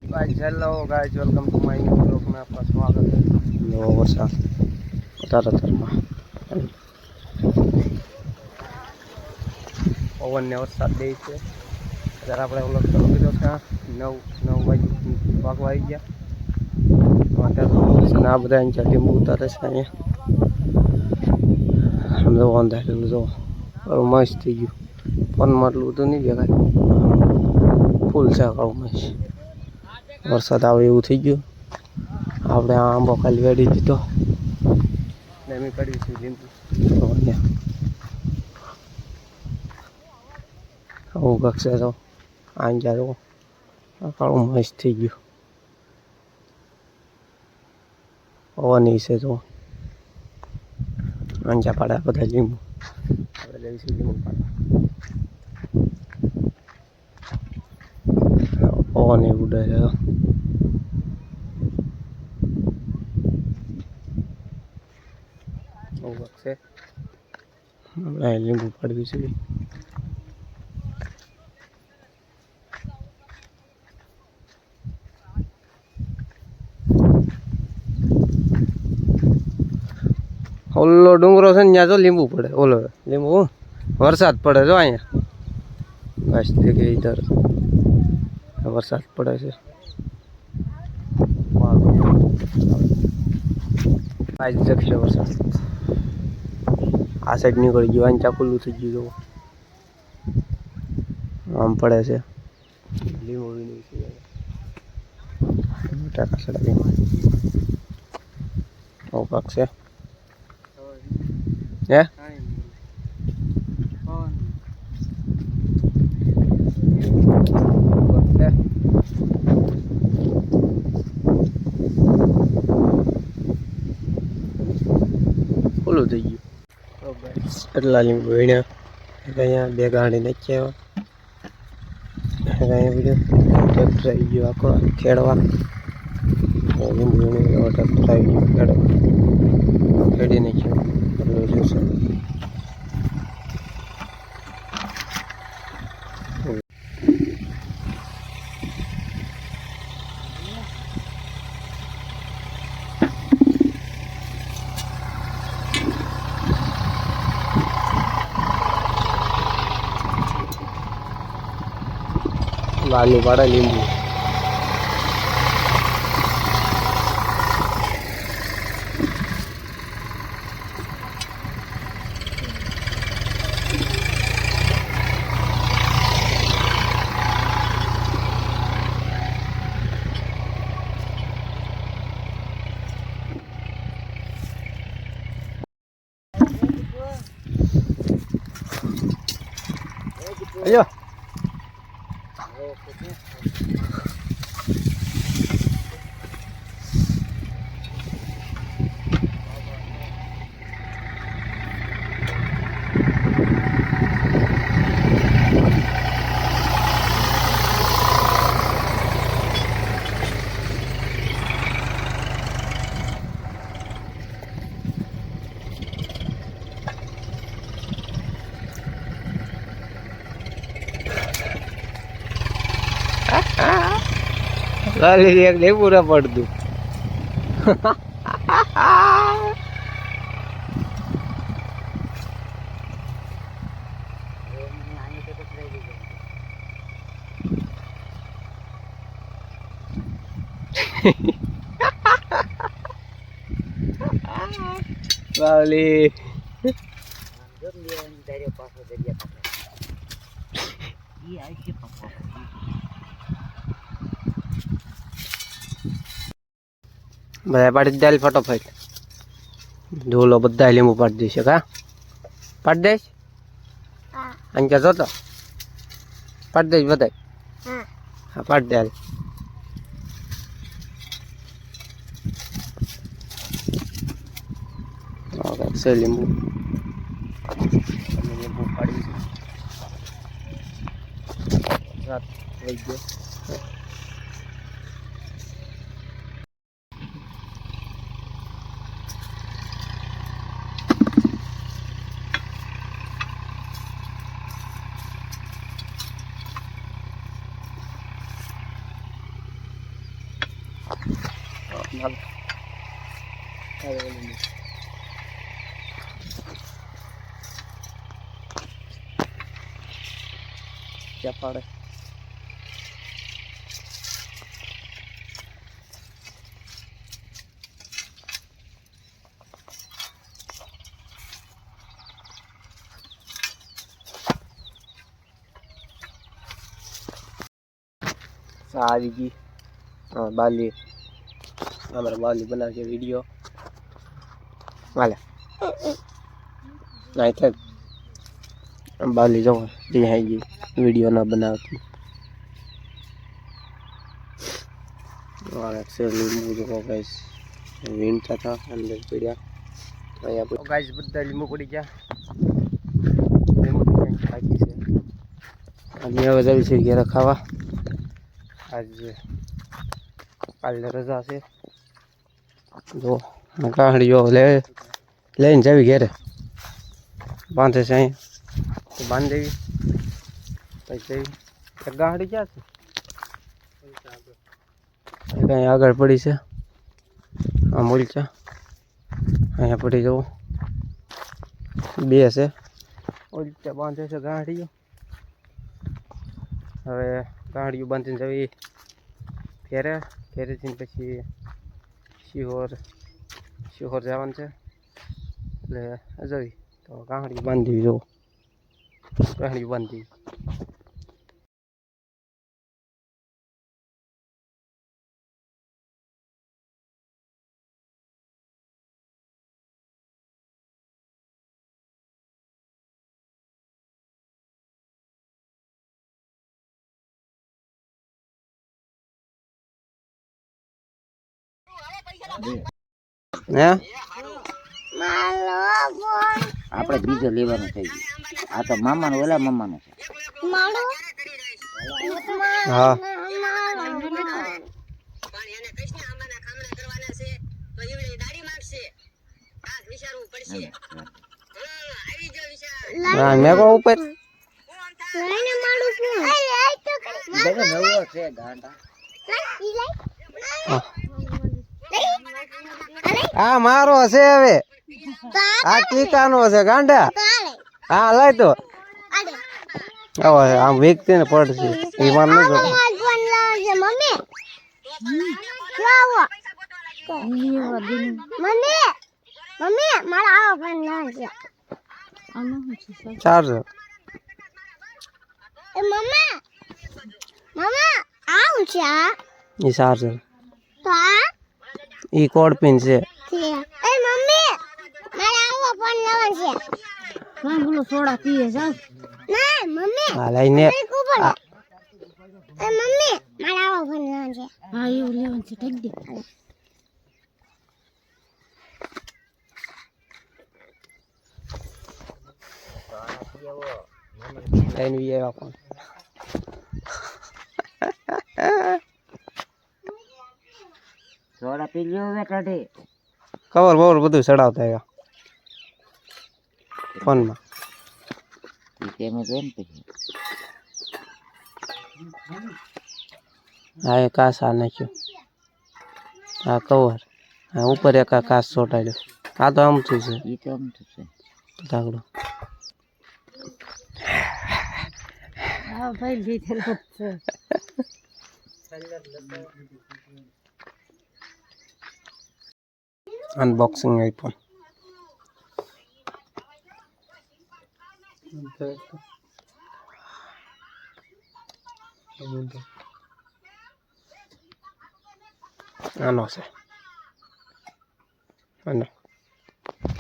Guys hello guys welcome to my new blog में आपका स्वागत है। नવો વરસાદ તારાતરમાં પવન ને વરસાદ દે છે। અત્યારે આપણે વ્લોગ ચાલુ કર્યો છે 9 વાગવા આવી ગયા। અત્યારે આ બધા અહીંયા લીંબુ ઉતારે છે। અહીંયા આમ જો અંધારેલું જો મસ્ત થઈ ગયું। ફોનમાં એટલું બધું નહીં દેખાય, ફૂલ છે કાળું મસ્ત। વરસાદ આવે એવું થઈ ગયું। આપણે આ આંબો ખાલી વેડી દીધો ને એમ કરી છે લીંબુ આવું કક્ષે તો આંજા જો કાળું મસ્ત થઈ ગયું। પવન છે તો આંજા પાડ્યા બધા લીંબુ। આપણે જઈશું લીંબુ પાડવા। પવન ઉડે છે। આપણે લીંબુ પાડવી છે। ઓલો ડુંગરો છે ને ત્યાં તો લીંબુ પડે। ઓલો લીંબુ વરસાદ પડે જો અહીંયા બસ દેખે ઇધર વરસાદ પડે છે। આજ જશે વરસાદ આ સાઈડ નીકળી ગયું। આંચા ખુલ્લું થઈ ગયું આમ પડે છે લીંબુ ટાકા સડાવી આવું પાક છે હે ખુલ્લું થઈ ગયું। એટલા લીંબુ વીણ્યા અહીંયા બે ગાડી નાખ્યા। અહીંયા બીજું ટ્રેક્ટર આવી ગયું આખો ખેડવા। લીંબુ વીણી ટ્રેક્ટર આવી ગયું ખેડવા ખેડી નાખ્યું એટલું જોશે। લાલુ પાડે લીંબુ અયો લાલી એક નહીં પૂરા પડતું। લાલી બધા પાડી દે ફટોફટ ઢોલો બધા લીંબુ પાડી દેશે। કા પાડી દઈશ અંકા જોતો પાડી દઈશ બધા હા પાડી દે લીંબુ લીંબુ પાડી રાત થઈ ગયો। क्या पाड़े सारी जी हाँ बाली हमारा बाली बना के वीडियो वाला नहीं थे बाली जो जी है जी वीडियो ना बनाती और एक्चुअली मुझे को गाइस विंटर था अंदर पड़ा तो यहाँ पर गाइस बद्दा लींबू पड़ी क्या लींबू पड़ी बाकी से अन्य वजह से ये रखा हुआ आज काल रजा से जो गाड़ियों लेन जावी घेरे बांधे से तो बांध देवी पैसे गाड़ी क्या कहीं आगे पड़ी से अमूल चा अँ पड़ी जाओ बे से उल्टा बांधे से गाड़ियों હવે ગાડીઓ બાંધીને જવી ફેરે ફેરેથી પછી શિહોર જવાનું છે એટલે જવી તો ગાડીઓ બાંધી જો ગાડીઓ બાંધી હે આપણે બીજો લેવાનો થઈ ગયો આ તો મામાનો ઓલા મામાનો છે હા મેં કો ઉપર નવો છે ગાંડા આ મારો હશે હવે આ ટીકાનો હશે ગાંડા હા લઈ તો આમ વેચતે ને પડશે ઈમાન ન જો ચાર્જર ઈ ચાર્જર ઈ કોડ પિન છે હા લઈને લઈને વી આવ્યા કોણ સોડા પી લ્યો હવે કાઢે કવર બવર બધું ચડાવતા આવ્યા ફોનમાં તેમાં જોઈને પછી હા એ કાચ આ નાખ્યો હા કવર હા ઉપર એક આ કાચ ચોટાડ્યો આ તો આમથું છે એ તો આમ થશે ધાકડો અનબોક્સિંગ આઈફોન આનો છે આનો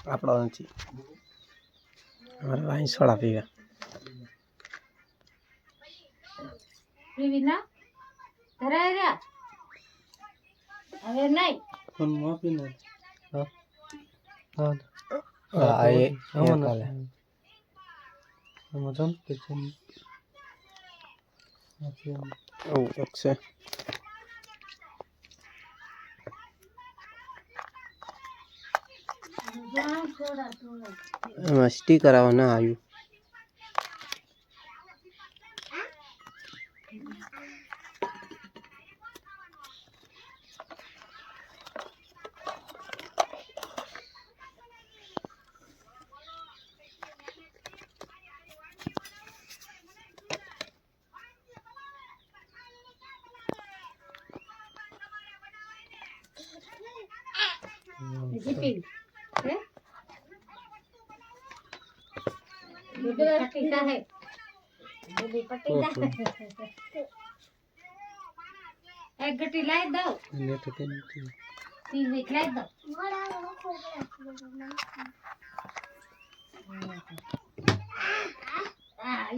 આપણો નથી અમારે અહીં સોડા પીવા એમાં સ્ટીકર આવા ના આવ્યું એક ગટી લાવી દઉં ટીવી લાવી દઉં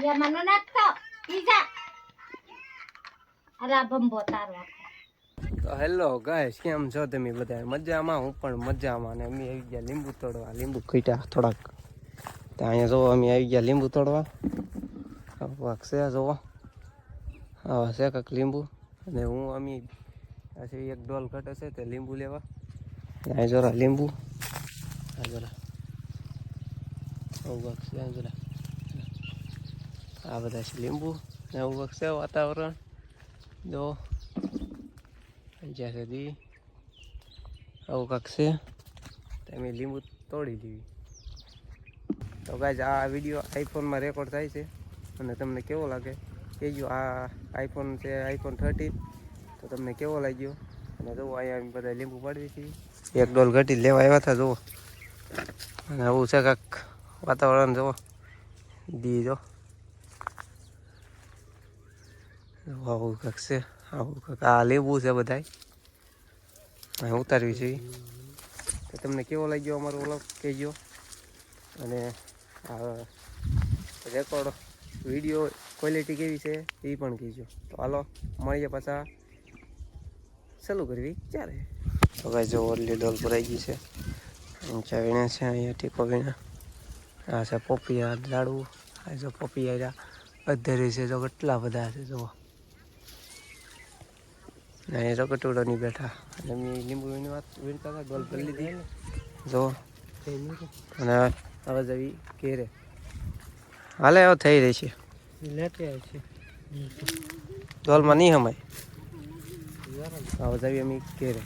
યામાં નો નાખતો પીઝા અરે બંબો તારો તો હેલો ગાઈસ, કેમ છો તમે બધા? મજામાં? હું પણ મજામાં. ને અમે આવી ગયા લીંબુ તોડવા. લીંબુ ખીટા થોડાક તો અહીંયા જોવો, અમે આવી ગયા લીંબુ તોડવા. વાગશે જોવો, આવા છે કાંક લીંબુ. અને હું અમે પછી એક ડોલ ઘટે છે તે લીંબુ લેવા. અહીં જરા લીંબુ, આ જરા આવું વાગશે. આ જરા આ બધા છે લીંબુ. આવું વાગશે વાતાવરણ જો જ્યાં સુધી આવું કાંક છે. તમે લીંબુ તોડી દેવી. તો ગાઈઝ, આ વિડીયો આઈફોનમાં રેકોર્ડ થાય છે અને તમને કેવો લાગે કહેજો. આ આઈફોન છે, આઈફોન 13. તો તમને કેવો લાગ્યો? અને જુઓ અહીંયા અમે બધા લીંબુ પાડવી છીએ. એક ડોલ ઘટી લેવા આવ્યા હતા જુઓ. અને આવું છે કાંક વાતાવરણ જુઓ. દી જો આવું કાંક છે. આવું કાંક આ લીંબુ છે બધા અહીં ઉતારવી છે. તો તમને કેવો લાગ્યો અમારો વ્લોગ કહેજો. અને આ રેકોર્ડ વિડીયો ક્વોલિટી કેવી છે એ પણ કહેજો. તો હાલો મળીએ પાછા. ચાલુ કરવી ક્યારે? તો ભાઈ જો ઓરલી ડોલ ભરાઈ ગઈ છે. ઊંચા વીણા છે, અહીંયા ટીકો વીણા. આ છે પોપિયા લાડુ. આ જો પોપિયા અધરી છે, જો કેટલા બધા છે જુઓ. અહીંયા જો કટોળો નહીં બેઠા. અને અમે લીંબુ વીણતા હતા, ડોલ ભરી લીધી જો. અને હવે જવી ઘેરે. હાલે હવે થઈ રહી છે. ડોલમાં નહીં હમાય. હવે જવી અમે ઘેરે.